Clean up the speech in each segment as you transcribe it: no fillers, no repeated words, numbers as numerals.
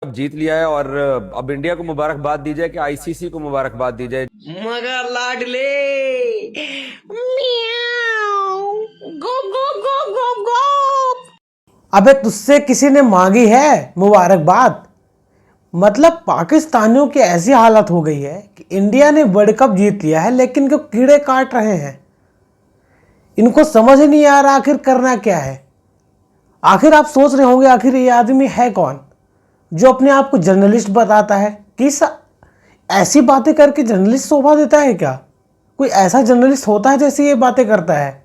अब जीत लिया है और अब इंडिया को मुबारकबाद दी जाए कि आईसीसी को मुबारकबाद दी जाए। मगर लाडले म्याऊ, गो गो गो गो गो। अबे तुझसे किसी ने मांगी है मुबारकबाद। मतलब पाकिस्तानियों की ऐसी हालत हो गई है कि इंडिया ने वर्ल्ड कप जीत लिया है लेकिन इनको कीड़े काट रहे हैं। इनको समझ ही नहीं आ रहा आखिर करना क्या है। आखिर आप सोच रहे होंगे आखिर ये आदमी है कौन जो अपने आप को जर्नलिस्ट बताता है। ऐसी बातें करके जर्नलिस्ट शोभा देता है क्या? कोई ऐसा जर्नलिस्ट होता है जैसे ये बातें करता है?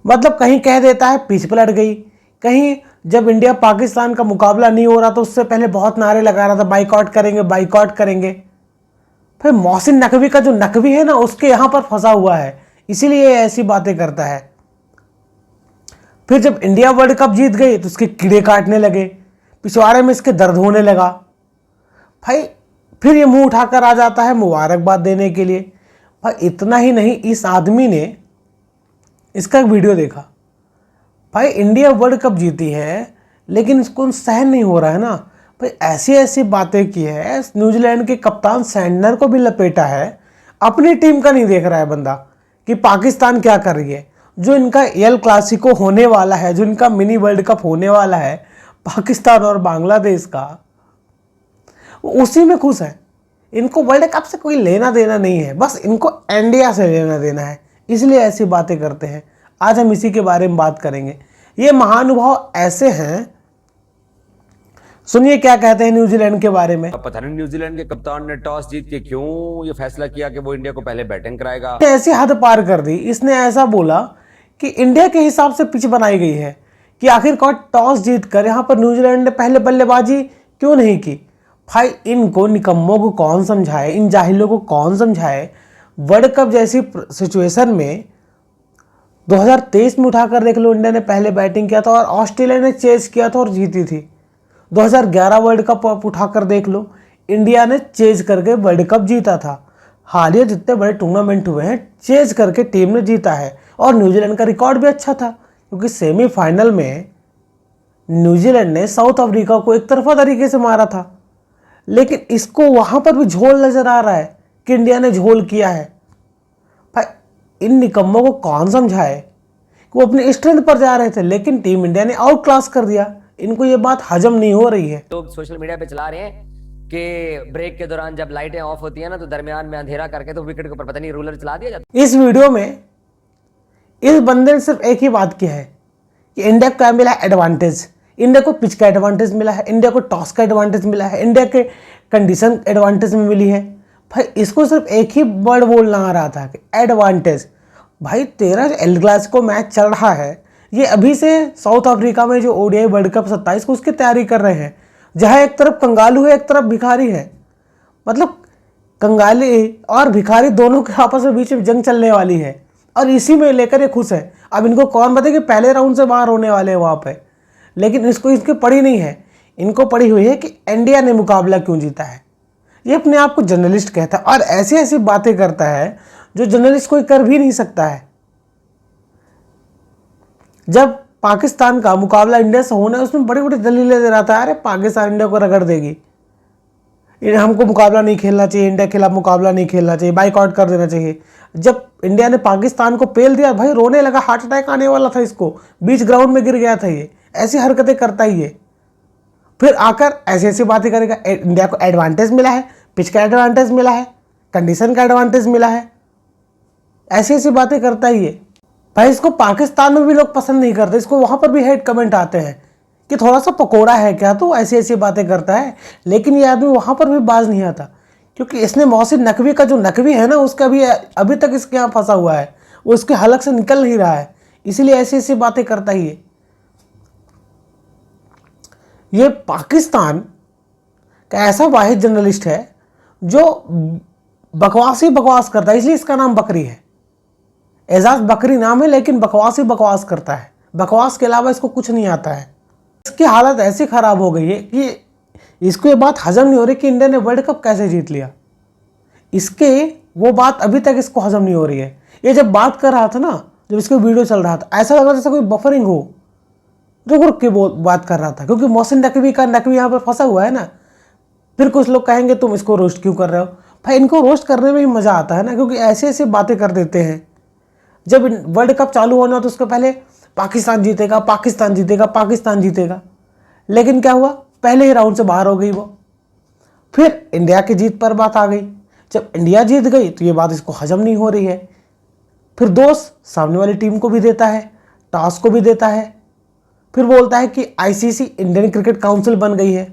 मतलब कहीं कह देता है पिच पलट गई, कहीं जब इंडिया पाकिस्तान का मुकाबला नहीं हो रहा तो उससे पहले बहुत नारे लगा रहा था बाइकआउट करेंगे बाइकआउट करेंगे। फिर मोहसिन नकवी का जो नकवी है ना उसके यहां पर फंसा हुआ है, इसीलिए ऐसी बातें करता है। फिर जब इंडिया वर्ल्ड कप जीत गई तो उसके कीड़े काटने लगे, पिछवाड़े में इसके दर्द होने लगा। भाई फिर ये मुंह उठाकर आ जाता है मुबारकबाद देने के लिए। भाई इतना ही नहीं, इस आदमी ने इसका एक वीडियो देखा। भाई इंडिया वर्ल्ड कप जीती है लेकिन इसको सहन नहीं हो रहा है ना। भाई ऐसी ऐसी बातें की है, न्यूजीलैंड के कप्तान सैंडनर को भी लपेटा है। अपनी टीम का नहीं देख रहा है बंदा कि पाकिस्तान क्या कर रही है। जो इनका एल क्लासिको होने वाला है, जो इनका मिनी वर्ल्ड कप होने वाला है पाकिस्तान और बांग्लादेश का, उसी में खुश है। इनको वर्ल्ड कप से कोई लेना देना नहीं है, बस इनको इंडिया से लेना देना है, इसलिए ऐसी बातें करते हैं। आज हम इसी के बारे में बात करेंगे। ये महानुभाव ऐसे हैं, सुनिए क्या कहते हैं न्यूजीलैंड के बारे में। अब पता नहीं न्यूजीलैंड के कप्तान ने टॉस जीत के क्यों ये फैसला किया कि वो इंडिया को पहले बैटिंग कराएगा। इसने ऐसी हद पार कर दी, इसने ऐसा बोला कि इंडिया के हिसाब से पिच बनाई गई है कि आखिरकार टॉस जीत कर यहाँ पर न्यूजीलैंड ने पहले बल्लेबाजी क्यों नहीं की। भाई इनको निकम्मों को कौन समझाए, इन जाहिलों को कौन समझाए। वर्ल्ड कप जैसी सिचुएशन में 2023 में उठाकर देख लो, इंडिया ने पहले बैटिंग किया था और ऑस्ट्रेलिया ने चेज किया था और जीती थी। 2011 वर्ल्ड कप आप उठाकर देख लो, इंडिया ने चेज करके वर्ल्ड कप जीता था। हालिया जितने बड़े टूर्नामेंट हुए हैं चेज करके टीम ने जीता है। और न्यूजीलैंड का रिकॉर्ड भी अच्छा था क्योंकि सेमीफाइनल में न्यूजीलैंड ने साउथ अफ्रीका को एक तरफा तरीके से मारा था। लेकिन इसको वहां पर भी झोल नजर आ रहा है कि इंडिया ने झोल किया है। भाई इन निकम्मों को कौन समझाए कि वो अपने स्ट्रेंथ पर जा रहे थे लेकिन टीम इंडिया ने आउट क्लास कर दिया। इनको ये बात हजम नहीं हो रही है। लोग सोशल मीडिया पे चला रहे हैं कि ब्रेक के दौरान जब लाइटें ऑफ होती है ना तो दरमियान में अंधेरा करके तो विकेट के ऊपर पता नहीं रूलर चला दिया जाता। इस वीडियो में इस बंदे ने सिर्फ एक ही बात की है कि इंडिया को क्या मिला है एडवांटेज। इंडिया को पिच का एडवांटेज मिला है, इंडिया को टॉस का एडवांटेज मिला है, इंडिया के कंडीशन एडवांटेज में मिली है। भाई इसको सिर्फ एक ही वर्ड बोलना आ रहा था कि एडवांटेज। भाई तेरा जो एल क्लासिको मैच चल रहा है, ये अभी से साउथ अफ्रीका में जो ओडीआई वर्ल्ड कप 27 को उसकी तैयारी कर रहे हैं, जहाँ एक तरफ कंगालू है एक तरफ भिखारी है। मतलब कंगाली और भिखारी दोनों के आपस में बीच में जंग चलने वाली है और इसी में लेकर ये खुश है। अब इनको कौन बताए कि पहले राउंड से बाहर होने वाले हैं वहाँ पे, लेकिन इसको इसकी पड़ी नहीं है। इनको पड़ी हुई है कि इंडिया ने मुकाबला क्यों जीता है। ये अपने आप को जर्नलिस्ट कहता है और ऐसी ऐसी बातें करता है जो जर्नलिस्ट कोई कर भी नहीं सकता है। जब पाकिस्तान का मुकाबला इंडिया से होना है उसमें बड़ी बड़ी दलीलें दे रहा था, अरे पाकिस्तान इंडिया को रगड़ देगी, हमको मुकाबला नहीं खेलना चाहिए, इंडिया के खिलाफ मुकाबला नहीं खेलना चाहिए, बाइकआउट कर देना चाहिए। जब इंडिया ने पाकिस्तान को पेल दिया भाई रोने लगा, हार्ट अटैक आने वाला था इसको, बीच ग्राउंड में गिर गया था। ये ऐसी हरकतें करता ही है। फिर आकर ऐसी ऐसी बातें करेगा, इंडिया को एडवांटेज मिला है, पिच का एडवांटेज मिला है, कंडीशन का एडवांटेज मिला है, ऐसी ऐसी बातें करता ही है। भाई इसको पाकिस्तान में भी लोग पसंद नहीं करते, इसको वहां पर भी हेट कमेंट आते हैं कि थोड़ा सा पकोड़ा है क्या, तो ऐसी ऐसी बातें करता है। लेकिन ये आदमी वहां पर भी बाज नहीं आता क्योंकि इसने मोहसिन नकवी का जो नकवी है ना उसका भी अभी तक इसके यहाँ फंसा हुआ है, वो इसके हलक से निकल नहीं रहा है, इसीलिए ऐसी ऐसी बातें करता ही है। ये पाकिस्तान का ऐसा वाहिद जर्नलिस्ट है जो बकवास ही बकवास करता है, इसलिए इसका नाम बकरी है। एजाज बकरी नाम है लेकिन बकवास ही बकवास करता है, बकवास के अलावा इसको कुछ नहीं आता है। इसकी हालत ऐसी खराब हो गई है कि इसको ये बात हजम नहीं हो रही कि इंडिया ने वर्ल्ड कप कैसे जीत लिया। इसके वो बात अभी तक इसको हजम नहीं हो रही है। ये जब बात कर रहा था ना, जब इसका वीडियो चल रहा था, ऐसा लग रहा था जैसे कोई बफरिंग हो, रुक रुक के बात कर रहा था, क्योंकि मोहसिन नकवी का नकवी यहाँ पर फंसा हुआ है ना। फिर कुछ लोग कहेंगे तुम इसको रोस्ट क्यों कर रहे हो। भाई इनको रोस्ट करने में ही मज़ा आता है ना, क्योंकि ऐसे ऐसे बातें कर देते हैं। जब वर्ल्ड कप चालू होना तो उसके पहले पाकिस्तान जीतेगा, पाकिस्तान जीतेगा, पाकिस्तान जीतेगा, लेकिन क्या हुआ, पहले ही राउंड से बाहर हो गई वो। फिर इंडिया की जीत पर बात आ गई। जब इंडिया जीत गई तो ये बात इसको हजम नहीं हो रही है। फिर दोस्त सामने वाली टीम को भी देता है, टॉस को भी देता है, फिर बोलता है कि आईसीसी इंडियन क्रिकेट काउंसिल बन गई है।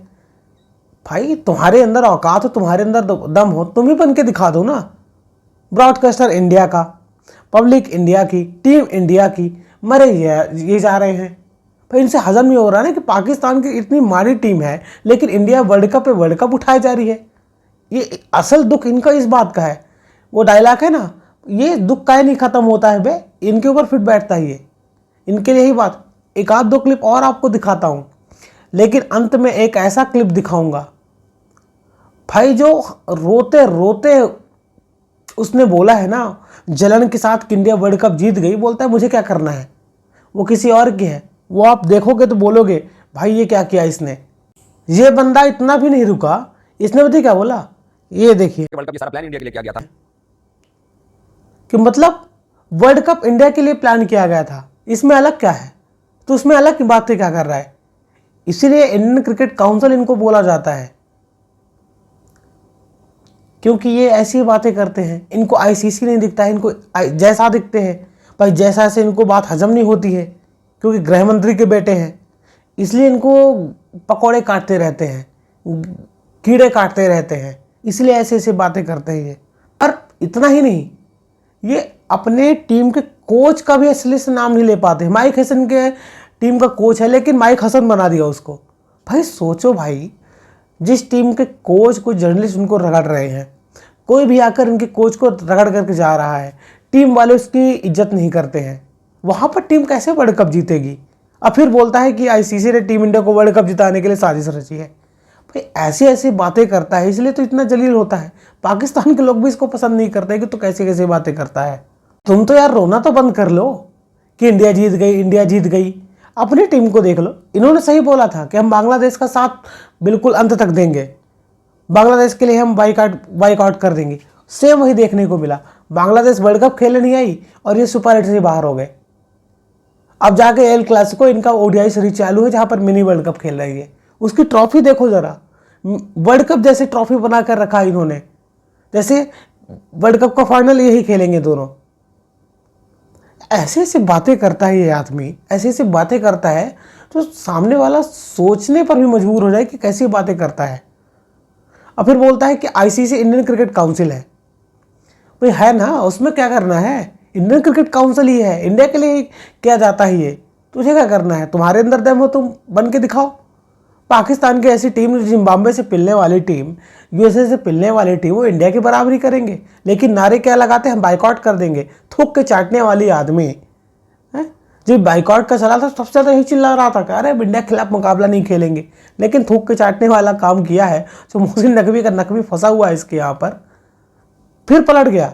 भाई तुम्हारे अंदर औकात हो, तुम्हारे अंदर दम हो, तुम ही बन के दिखा दो ना। ब्रॉडकास्टर इंडिया का, पब्लिक इंडिया की, टीम इंडिया की, मरे ये जा रहे हैं। भाई इनसे हजम नहीं हो रहा ना कि पाकिस्तान की इतनी माड़ी टीम है लेकिन इंडिया वर्ल्ड कप पे वर्ल्ड कप उठाई जा रही है। ये असल दुख इनका इस बात का है। वो डायलॉग है ना, ये दुख का नहीं खत्म होता है बे, इनके ऊपर फिट बैठता है ये। इनके लिए ही बात। एक आध दो क्लिप और आपको दिखाता हूँ, लेकिन अंत में एक ऐसा क्लिप दिखाऊंगा भाई जो रोते रोते उसने बोला है ना, जलन के साथ कि इंडिया वर्ल्ड कप जीत गई, बोलता है मुझे क्या करना है, वो किसी और की है। वो आप देखोगे तो बोलोगे भाई ये क्या किया इसने। ये बंदा इतना भी नहीं रुका, इसने बताइए क्या बोला, ये देखिए। वर्ल्ड कप ये सारा प्लान इंडिया के लिए किया गया था कि मतलब वर्ल्ड कप इंडिया के लिए प्लान किया गया था, इसमें अलग क्या है, तो उसमें अलग की बातें क्या कर रहा है। इसीलिए इंडियन क्रिकेट काउंसिल इनको बोला जाता है, क्योंकि ये ऐसी बातें करते हैं। इनको आईसीसी नहीं दिखता है, इनको जैसा दिखते हैं। भाई जैसा से इनको बात हजम नहीं होती है, क्योंकि गृह मंत्री के बेटे हैं, इसलिए इनको पकौड़े काटते रहते हैं, कीड़े काटते रहते हैं, इसलिए ऐसे ऐसे बातें करते हैं ये। और इतना ही नहीं, ये अपने टीम के कोच का भी असली से नाम नहीं ले पाते। माइक हसन के टीम का कोच है, लेकिन माइक हसन बना दिया उसको। भाई सोचो भाई, जिस टीम के कोच को जर्नलिस्ट उनको रगड़ रहे हैं, कोई भी आकर इनके कोच को रगड़ करके जा रहा है, टीम वाले उसकी इज्जत नहीं करते हैं, वहाँ पर टीम कैसे वर्ल्ड कप जीतेगी। अब फिर बोलता है कि आईसीसी ने टीम इंडिया को वर्ल्ड कप जिताने के लिए साजिश रची है। भाई ऐसी ऐसी बातें करता है, इसलिए तो इतना जलील होता है। पाकिस्तान के लोग भी इसको पसंद नहीं करते कि तो कैसे कैसे बातें करता है। तुम तो यार रोना तो बंद कर लो कि इंडिया जीत गई, इंडिया जीत गई। अपनी टीम को देख लो। इन्होंने सही बोला था कि हम बांग्लादेश का साथ बिल्कुल अंत तक देंगे, बांग्लादेश के लिए हम बाइकआउट कर देंगे। सेम वही देखने को मिला। बांग्लादेश वर्ल्ड कप खेलने नहीं आई और ये सुपर 8 से बाहर हो गए। अब जाके एल क्लासिको इनका ओडीआई सीरीज चालू है, जहां पर मिनी वर्ल्ड कप खेल रही है। उसकी ट्रॉफी देखो जरा, वर्ल्ड कप जैसे ट्रॉफी बना कर रखा इन्होंने, जैसे वर्ल्ड कप का फाइनल यही खेलेंगे दोनों। ऐसे ऐसे बातें करता है ये आदमी, ऐसे ऐसे बातें करता है तो सामने वाला सोचने पर भी मजबूर हो जाए कि कैसी बातें करता है। और फिर बोलता है कि आईसीसी इंडियन क्रिकेट काउंसिल है। भाई है ना, उसमें क्या करना है, इंडियन क्रिकेट काउंसिल ही है, इंडिया के लिए किया जाता है ये। तुझे क्या करना है, तुम्हारे अंदर दम हो तुम बन के दिखाओ। पाकिस्तान की ऐसी टीम, जिम्बाब्वे से पिलने वाली टीम, यूएसए से पिलने वाली टीम, वो इंडिया की बराबरी करेंगे, लेकिन नारे क्या लगाते हैं, हम बाइकआउट कर देंगे। थूक के चाटने वाली आदमी है। जब बाइकआउट का चला था सबसे ज़्यादा यही चिल्ला रहा था कि अरे इंडिया के खिलाफ मुकाबला नहीं खेलेंगे, लेकिन थूक के चाटने वाला काम किया है। तो मोहसिन नकवी का नकवी फंसा हुआ है इसके यहाँ पर, फिर पलट गया।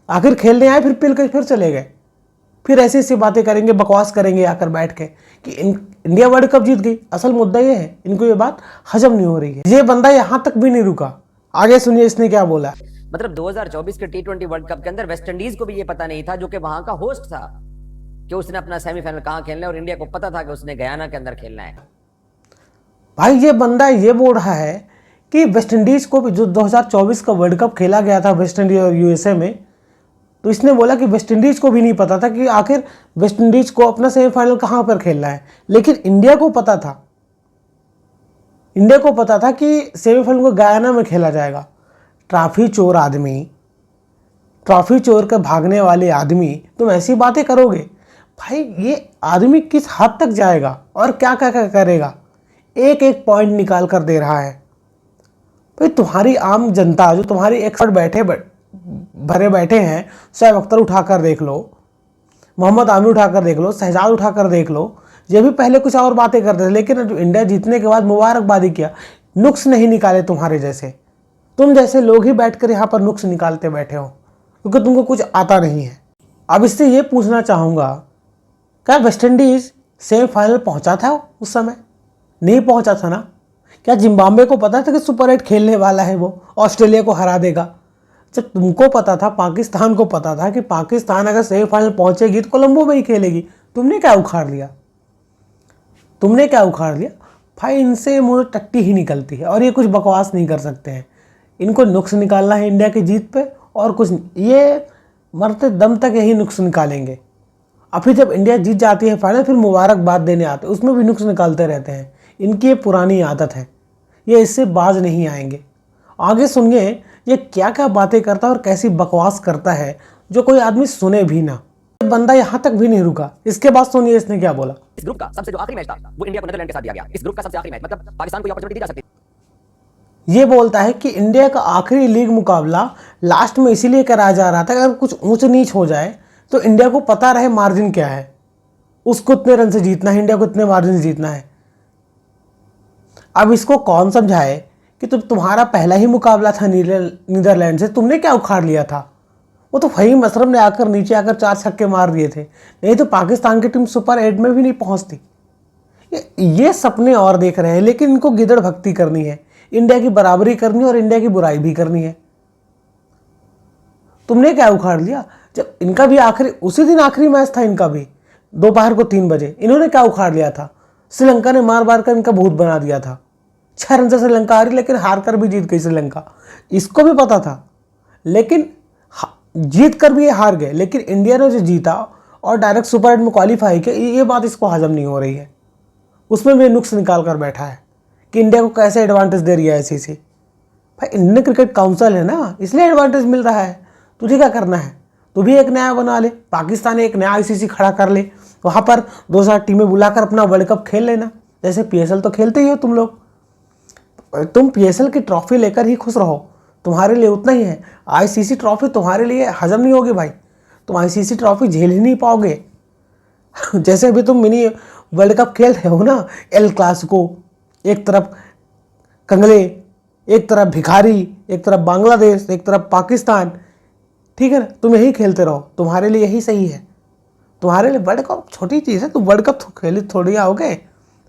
आखिर खेलने आए, फिर पिल के फिर चले गए। फिर ऐसी ऐसी बातें करेंगे, बकवास करेंगे आकर बैठ के कि इंडिया वर्ल्ड कप जीत गई। असल मुद्दा ये है, इनको ये बात हजम नहीं हो रही है। ये बंदा यहाँ तक भी नहीं रुका, आगे सुनिए इसने क्या बोला। मतलब 2024 के T20 वर्ल्ड कप के अंदर वेस्ट इंडीज को भी ये पता नहीं था, जो कि वहां का होस्ट था, कि उसने अपना सेमीफाइनल कहां खेलना है, और इंडिया को पता था कि उसने गयाना के अंदर खेलना है। भाई ये बंदा ये बोल रहा है कि वेस्ट इंडीज को भी, जो 2024 का वर्ल्ड कप खेला गया था वेस्ट इंडीज और यूएसए में, तो इसने बोला कि वेस्ट इंडीज को भी नहीं पता था कि आखिर वेस्ट इंडीज को अपना सेमीफाइनल कहां पर खेलना है, लेकिन इंडिया को पता था। इंडिया को पता था कि सेमीफाइनल को गयाना में खेला जाएगा। ट्रॉफी चोर आदमी, ट्रॉफी चोर के भागने वाले आदमी, तुम ऐसी बातें करोगे। भाई ये आदमी किस हद तक जाएगा और क्या क्या क्या करेगा, एक एक पॉइंट निकाल कर दे रहा है। भाई तुम्हारी आम जनता, जो तुम्हारी एक्सपर्ट भरे बैठे हैं, शोएब अख्तर उठाकर देख लो, मोहम्मद आमिर उठाकर देख लो, शहजाद उठाकर देख लो, ये भी पहले कुछ और बातें करते थे, लेकिन जो इंडिया जीतने के बाद मुबारकबादी किया, नुक्स नहीं निकाले तुम्हारे जैसे। तुम जैसे लोग ही बैठकर यहाँ पर नुक्स निकालते बैठे हो, क्योंकि तुमको कुछ आता नहीं है। अब इससे ये पूछना चाहूँगा, क्या वेस्ट इंडीज़ सेमीफाइनल पहुंचा था उस समय? नहीं पहुंचा था ना। क्या जिम्बाब्वे को पता था कि सुपर 8 खेलने वाला है, वो ऑस्ट्रेलिया को हरा देगा? जब तुमको पता था, पाकिस्तान को पता था कि पाकिस्तान अगर सेमीफाइनल पहुंचेगी तो कोलंबो में ही खेलेगी, तुमने क्या उखाड़ लिया? तुमने क्या उखाड़ लिया भाई? इनसे मुझे टट्टी ही निकलती है और ये कुछ बकवास नहीं कर सकते हैं। इनको नुक्स निकालना है इंडिया की जीत पे और कुछ नहीं। ये मरते दम तक यही नुक्स निकालेंगे। अभी जब इंडिया जीत जाती है फाइनल, फिर मुबारकबाद देने आते, उसमें भी नुक्स निकालते रहते हैं। इनकी ये पुरानी आदत है, ये इससे बाज नहीं आएंगे। आगे सुनिए ये क्या क्या बातें करता है और कैसी बकवास करता है जो कोई आदमी सुने भी ना। बंदा यहाँ तक भी नहीं रुका। इसके बाद सुनिए इसने क्या बोला। इस ग्रुप का सबसे जो आखिरी मैच था वो इंडिया को नीदरलैंड के साथ दिया गया। इस ग्रुप का सबसे आखिरी मैच, मतलब पाकिस्तान को ये अपॉर्चुनिटी दी जा सकती है। ये बोलता है कि इंडिया का आखिरी लीग मुकाबला लास्ट में इसीलिए कराया जा रहा था, अगर कुछ ऊंच नीच हो जाए तो इंडिया को पता रहे मार्जिन क्या है, उसको इतने रन से जीतना है, इंडिया को इतने मार्जिन से जीतना है। अब इसको कौन समझाए कि तुम्हारा पहला ही मुकाबला था नीदरलैंड से, तुमने क्या उखाड़ लिया था? वो तो फहीम अशरफ ने आकर नीचे आकर 4 छक्के मार दिए थे, नहीं तो पाकिस्तान की टीम सुपर 8 में भी नहीं पहुंचती। ये सपने और देख रहे हैं, लेकिन इनको गिदड़ भक्ति करनी है, इंडिया की बराबरी करनी है और इंडिया की बुराई भी करनी है। तुमने क्या उखाड़ लिया? जब इनका भी आखिरी, उसी दिन आखिरी मैच था इनका भी, दोपहर को 3 बजे। इन्होंने क्या उखाड़ लिया था? श्रीलंका ने मार मार कर इनका भूत बना दिया था। 6 रन से श्रीलंका हारी, लेकिन हार कर भी जीत गई श्रीलंका। इसको भी पता था, लेकिन जीत कर भी ये हार गए। लेकिन इंडिया ने जो जीता और डायरेक्ट सुपर 8 में क्वालिफाई किया, ये बात इसको हजम नहीं हो रही है। उसमें भी नुक्स निकाल कर बैठा है कि इंडिया को कैसे एडवांटेज दे रही है ICC। भाई इंडियन क्रिकेट काउंसिल है ना, इसलिए एडवांटेज मिल रहा है। तुझे क्या करना है? तू भी एक नया बना ले, पाकिस्तान एक नया ICC खड़ा कर ले, वहाँ पर 2 टीमें बुलाकर अपना वर्ल्ड कप खेल लेना। जैसे PSL तो खेलते ही हो तुम लोग। तुम PSL की ट्रॉफी लेकर ही खुश रहो, तुम्हारे लिए उतना ही है। ICC ट्रॉफी तुम्हारे लिए हजम नहीं होगी भाई, तुम ICC ट्रॉफी झेल ही नहीं पाओगे। जैसे अभी तुम मिनी वर्ल्ड कप खेल रहे हो ना, एल क्लासिको, एक तरफ कंगले, एक तरफ भिखारी, एक तरफ बांग्लादेश, एक तरफ पाकिस्तान, ठीक है ना? तुम यही खेलते रहो, तुम्हारे लिए यही सही है। तुम्हारे लिए वर्ल्ड कप छोटी चीज़ है, तुम वर्ल्ड कप खेली थोड़ी आओगे।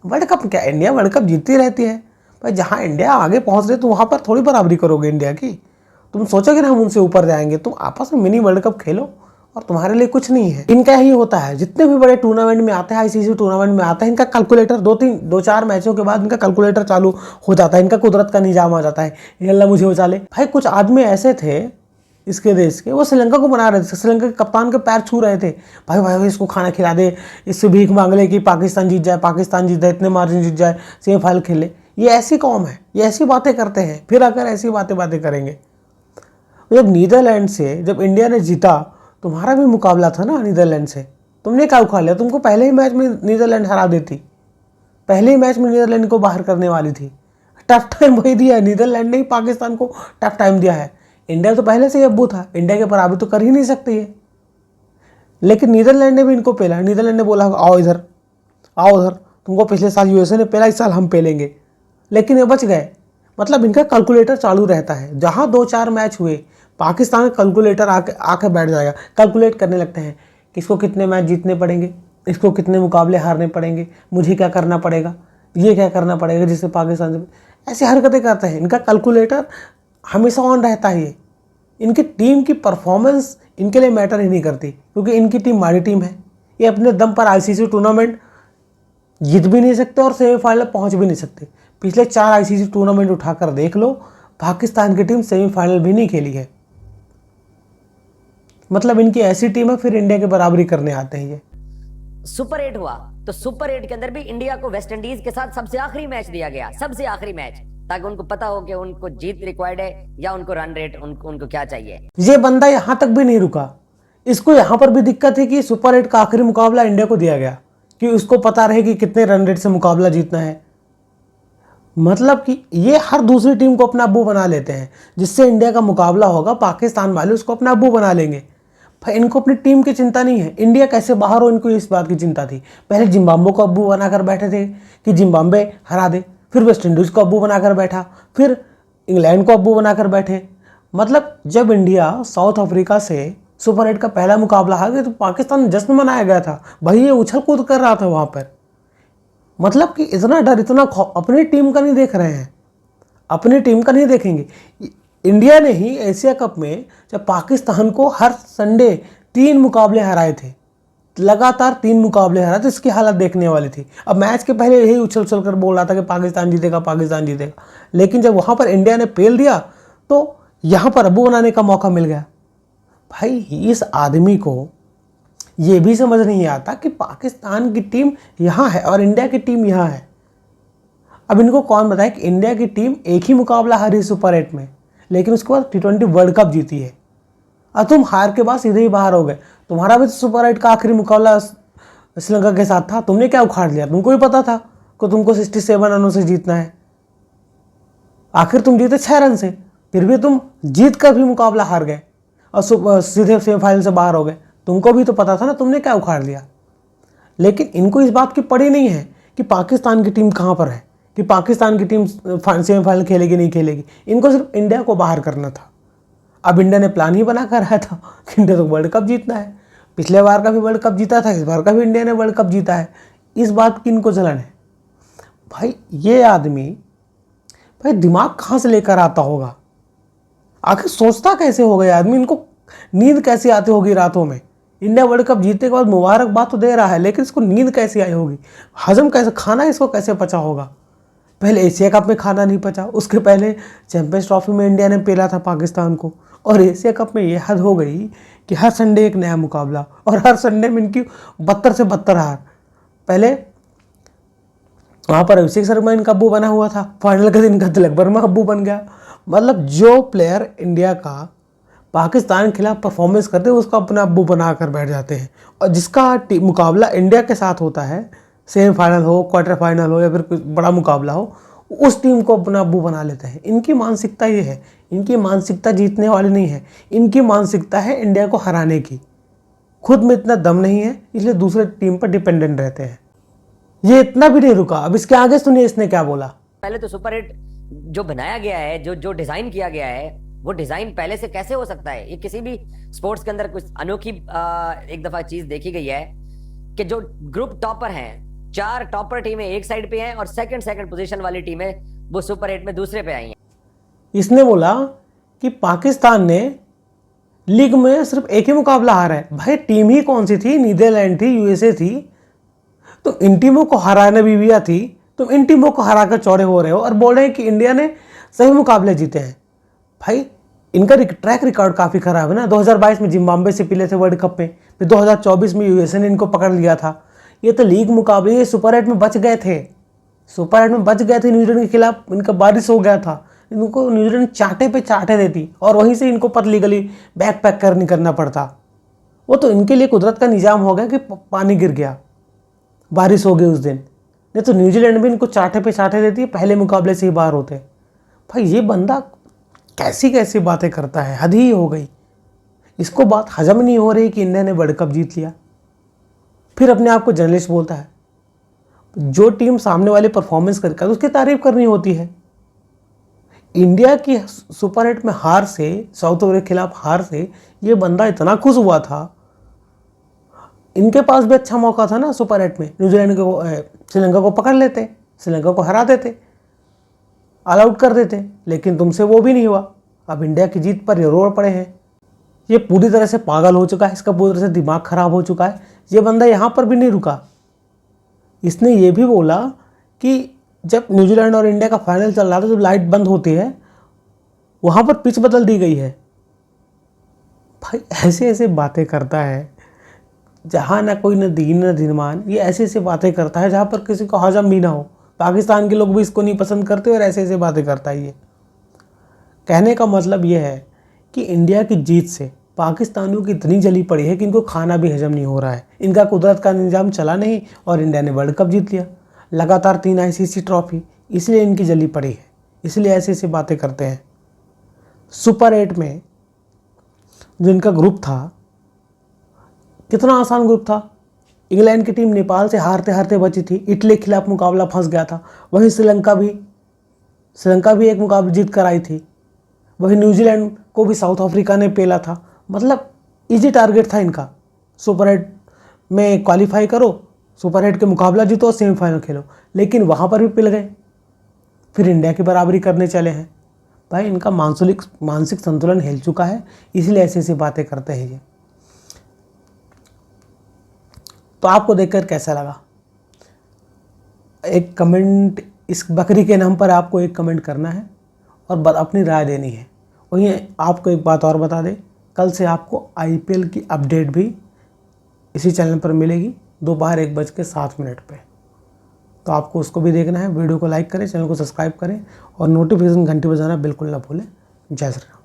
वर्ल्ड कप क्या, इंडिया वर्ल्ड कप जीतती रहती है भाई। जहाँ इंडिया आगे पहुँच रही, तो वहाँ पर थोड़ी बराबरी करोगे इंडिया की। तुम सोचोगे ना हम उनसे ऊपर जाएंगे? तुम आपस में मिनी वर्ल्ड कप खेलो और तुम्हारे लिए कुछ नहीं है। इनका ही होता है, जितने भी बड़े टूर्नामेंट में आते हैं, ICC टूर्नामेंट में आता है, इनका कैलकुलेटर 2-4 मैचों के बाद इनका कैलकुलेटर चालू हो जाता है, इनका कुदरत का निजाम आ जाता है, अल्लाह मुझे बचा ले। भाई कुछ आदमी ऐसे थे इसके देश के, वो श्रीलंका को बना रहे थे, श्रीलंका के कप्तान के पैर छू रहे थे, भाई भाई इसको खाना खिला दे, इससे भीख मांग ले कि पाकिस्तान जीत जाए, पाकिस्तान जीत जाए, इतने मार्जिन जीत जाए, सेमीफाइनल खेले। ये ऐसी कौम है, ये ऐसी बातें करते हैं। फिर अगर ऐसी बातें करेंगे, जब नीदरलैंड से जब इंडिया ने जीता, तुम्हारा भी मुकाबला था ना नीदरलैंड से, तुमने क्या उखाड़ लिया? तुमको पहले ही मैच में नीदरलैंड हरा देती, पहले ही मैच में नीदरलैंड को बाहर करने वाली थी। टफ टाइम वही दिया है, नीदरलैंड ने ही पाकिस्तान को टफ टाइम दिया है। इंडिया तो पहले से ही अब्बू था, इंडिया के बराबर तो कर ही नहीं सकती है, लेकिन नीदरलैंड ने भी इनको पेला। नीदरलैंड ने बोला आओ इधर, आओ उधर, तुमको पिछले साल USA ने पेला, इस साल हम पेलेंगे, लेकिन ये बच गए। मतलब इनका कैलकुलेटर चालू रहता है। जहाँ 2-4 मैच हुए, पाकिस्तान का कैलकुलेटर आके बैठ जाएगा, कैलकुलेट करने लगते हैं कि इसको कितने मैच जीतने पड़ेंगे, इसको कितने मुकाबले हारने पड़ेंगे, मुझे क्या करना पड़ेगा, ये क्या करना पड़ेगा जिससे पाकिस्तान से। ऐसी हरकतें करते हैं। इनका कैलकुलेटर हमेशा ऑन रहता है। इनकी टीम की परफॉर्मेंस इनके लिए मैटर ही नहीं करती, क्योंकि इनकी टीम हमारी टीम है। ये अपने दम पर ICC टूर्नामेंट जीत भी नहीं सकते और सेमीफाइनल पहुंच भी नहीं सकते। पिछले 4 ICC टूर्नामेंट उठाकर देख लो, पाकिस्तान की टीम सेमीफाइनल भी नहीं खेली है। मतलब इनकी ऐसी टीम है, फिर इंडिया की बराबरी करने आते हैं ये। सुपर 8 हुआ तो सुपर 8 के अंदर भी इंडिया को वेस्ट इंडीज के साथ सबसे आखिरी मैच दिया गया, सबसे आखिरी मैच, ताकि उनको पता हो कि उनको जीत रिक्वायर्ड है या उनको रन रेट, उनको क्या चाहिए। ये बंदा यहां तक भी नहीं रुका। इसको यहां पर भी दिक्कत है कि सुपर 8 का आखिरी मुकाबला इंडिया को दिया गया, कि उसको पता रहे कि कितने रन रेट से मुकाबला जीतना है। मतलब कि ये हर दूसरी टीम को अपना अब्बू बना लेते हैं। जिससे इंडिया का मुकाबला होगा, पाकिस्तान वाले उसको अपना अब्बू बना लेंगे। भाई इनको अपनी टीम की चिंता नहीं है, इंडिया कैसे बाहर हो इनको इस बात की चिंता थी। पहले जिम्बाब्वे को अब्बू बनाकर बैठे थे कि जिम्बाब्वे हरा दे, फिर वेस्ट इंडीज़ को अब्बू बनाकर बैठा, फिर इंग्लैंड को अब्बू बनाकर बैठे। मतलब जब इंडिया साउथ अफ्रीका से सुपर 8 का पहला मुकाबला हार गया, तो पाकिस्तान में जश्न मनाया गया था। भाई ये उछल कूद कर रहा था वहाँ पर। मतलब कि इतना डर, इतना खौफ अपनी टीम का नहीं देख रहे हैं, अपनी टीम का नहीं देखेंगे। इंडिया ने ही एशिया कप में जब पाकिस्तान को हर संडे 3 मुकाबले हराए थे, लगातार 3 मुकाबले हराए, तो इसकी हालत देखने वाली थी। अब मैच के पहले यही उछल उछल कर बोल रहा था कि पाकिस्तान जीतेगा, पाकिस्तान जीतेगा, लेकिन जब वहाँ पर इंडिया ने पेल दिया तो यहाँ पर अब्बू बनाने का मौका मिल गया। भाई इस आदमी को ये भी समझ नहीं आता कि पाकिस्तान की टीम यहाँ है और इंडिया की टीम यहाँ है। अब इनको कौन बताए कि इंडिया की टीम एक ही मुकाबला हारी सुपर 8 में, लेकिन उसके बाद T20 वर्ल्ड कप जीती है, और तुम हार के बाद सीधे ही बाहर हो गए। तुम्हारा भी तो सुपर 8 का आखिरी मुकाबला श्रीलंका के साथ था, तुमने क्या उखाड़ लिया? तुमको भी पता था कि तुमको 67 रनों से जीतना है, आखिर तुम जीते 6 रन से, फिर भी तुम जीत कर भी मुकाबला हार गए और सीधे सेमीफाइनल से बाहर हो गए। तुमको भी तो पता था ना, तुमने क्या उखाड़ लिया? लेकिन इनको इस बात की पड़ी नहीं है कि पाकिस्तान की टीम कहाँ पर है, कि पाकिस्तान की टीम सेमीफाइनल खेलेगी नहीं खेलेगी। इनको सिर्फ इंडिया को बाहर करना था। अब इंडिया ने प्लान ही बना कर रहा था कि इंडिया तो वर्ल्ड कप जीतना है, पिछले बार का भी वर्ल्ड कप जीता था, इस बार का भी इंडिया ने वर्ल्ड कप जीता है, इस बात की इनको जलन है। भाई ये आदमी, भाई दिमाग कहाँ से लेकर आता होगा? आखिर सोचता कैसे होगा ये आदमी? इनको नींद कैसे आती होगी रातों में? इंडिया वर्ल्ड कप जीतने के बाद मुबारकबाद तो दे रहा है, लेकिन इसको नींद कैसे आई होगी? हजम कैसे, खाना इसको कैसे पचा होगा? पहले एशिया कप में खाना नहीं पचा, उसके पहले चैंपियंस ट्रॉफी में इंडिया ने पेला था पाकिस्तान को, और एशिया कप में ये हद हो गई कि हर संडे एक नया मुकाबला, और हर संडे में इनकी 72 से 72 हार। पहले वहाँ पर अभिषेक शर्मा इनका अब्बू बना हुआ था, फाइनल के दिन इनका तिलक वर्मा अब्बू बन गया। मतलब जो प्लेयर इंडिया का पाकिस्तान के खिलाफ परफॉर्मेंस करते हैं उसको अपना अब्बू बना कर बैठ जाते हैं, और जिसका मुकाबला इंडिया के साथ होता है, सेमीफाइनल हो, क्वार्टर फाइनल हो या फिर कोई बड़ा मुकाबला हो, उस टीम को अपना अब्बू बना लेते हैं। इनकी मानसिकता ये है, इनकी मानसिकता जीतने वाली नहीं है, इनकी मानसिकता है इंडिया को हराने की। खुद में इतना दम नहीं है, इसलिए दूसरे टीम पर डिपेंडेंट रहते हैं। ये इतना भी नहीं रुका, अब इसके आगे सुनिए इसने क्या बोला। पहले तो सुपर 8 जो बनाया गया है, जो डिजाइन किया गया है, वो डिजाइन पहले से कैसे हो सकता है? ये किसी भी स्पोर्ट्स के अंदर कुछ अनोखी एक दफा चीज देखी गई है कि जो ग्रुप टॉपर हैं, 4 टॉपर टीमें एक साइड पे हैं और सेकंड पोजीशन वाली टीमें वो सुपर 8 में दूसरे पे आई हैं। इसने बोला कि पाकिस्तान ने लीग में सिर्फ एक ही मुकाबला हारा है। भाई टीम ही कौन सी थी? नीदरलैंड थी, यूएसए थी। तो इन टीमों को हराने भी थी, तुम इन टीमों को हराकर चौड़े हो रहे हो और बोल रहे हैं कि इंडिया ने सही मुकाबले जीते हैं। भाई इनका ट्रैक रिकॉर्ड काफ़ी खराब है ना। 2022 में जिम्बाब्वे से पिले थे वर्ल्ड कप में, फिर 2024 में यूएसए ने इनको पकड़ लिया था। ये तो लीग मुकाबले, ये सुपर 8 में बच गए थे, सुपर 8 में बच गए थे। न्यूजीलैंड के खिलाफ इनका बारिश हो गया था, इनको न्यूजीलैंड चाटे पे चाटे देती और वहीं से इनको पतली गली बैक पैक करना पड़ता। वो तो इनके लिए कुदरत का निज़ाम हो गया कि पानी गिर गया, बारिश हो गई उस दिन, नहीं तो न्यूजीलैंड भी इनको चाटे पे चाटे देती, पहले मुकाबले से ही बाहर होते। भाई ये बंदा कैसी कैसी बातें करता है, हद ही हो गई। इसको बात हजम नहीं हो रही कि इंडिया ने वर्ल्ड कप जीत लिया, फिर अपने आप को जर्नलिस्ट बोलता है। जो टीम सामने वाले परफॉर्मेंस करता है उसकी तारीफ करनी होती है। इंडिया की सुपर 8 में हार से, साउथ अफ्रीका के खिलाफ हार से ये बंदा इतना खुश हुआ था। इनके पास भी अच्छा मौका था ना सुपर 8 में, न्यूजीलैंड को, श्रीलंका को पकड़ लेते, श्रीलंका को हरा देते, ऑल आउट कर देते, लेकिन तुमसे वो भी नहीं हुआ। अब इंडिया की जीत पर ये रो पड़े हैं। ये पूरी तरह से पागल हो चुका है, इसका पूरी तरह से दिमाग खराब हो चुका है। ये बंदा यहाँ पर भी नहीं रुका, इसने ये भी बोला कि जब न्यूजीलैंड और इंडिया का फाइनल चल रहा था, जब लाइट बंद होती है वहाँ पर पिच बदल दी गई है। भाई ऐसे ऐसे बातें करता है, जहाँ ना कोई न दीन न दिनमान, ये ऐसे ऐसे बातें करता है जहाँ पर किसी को हजम भी ना हो। पाकिस्तान के लोग भी इसको नहीं पसंद करते और ऐसे ऐसे बातें करता है ये। कहने का मतलब ये है कि इंडिया की जीत से पाकिस्तानियों की इतनी जली पड़ी है कि इनको खाना भी हजम नहीं हो रहा है। इनका कुदरत का निज़ाम चला नहीं और इंडिया ने वर्ल्ड कप जीत लिया, लगातार 3 आईसीसी ट्रॉफी, इसलिए इनकी जली पड़ी है, इसलिए ऐसे ऐसी बातें करते हैं। सुपर 8 में जो इनका ग्रुप था, कितना आसान ग्रुप था। इंग्लैंड की टीम नेपाल से हारते हारते बची थी, इटली के खिलाफ मुकाबला फंस गया था, वहीं श्रीलंका भी एक मुकाबला जीत कर आई थी, वहीं न्यूजीलैंड को भी साउथ अफ्रीका ने पेला था। मतलब इजी टारगेट था इनका, सुपर 8 में क्वालिफाई करो, सुपर 8 के मुकाबला जीतो और सेमीफाइनल खेलो, लेकिन वहाँ पर भी पिल गए, फिर इंडिया की बराबरी करने चले हैं। भाई इनका मानसिक संतुलन हिल चुका है, इसलिए ऐसी ऐसी बातें करते हैं ये। तो आपको देखकर कैसा लगा? एक कमेंट, इस बकरी के नाम पर आपको एक कमेंट करना है और अपनी राय देनी है। और ये आपको एक बात और बता दें, कल से आपको IPL की अपडेट भी इसी चैनल पर मिलेगी दोपहर 1:07 पे। तो आपको उसको भी देखना है। वीडियो को लाइक करें, चैनल को सब्सक्राइब करें और नोटिफिकेशन घंटी बजाना बिल्कुल ना भूलें। जय श्री राम।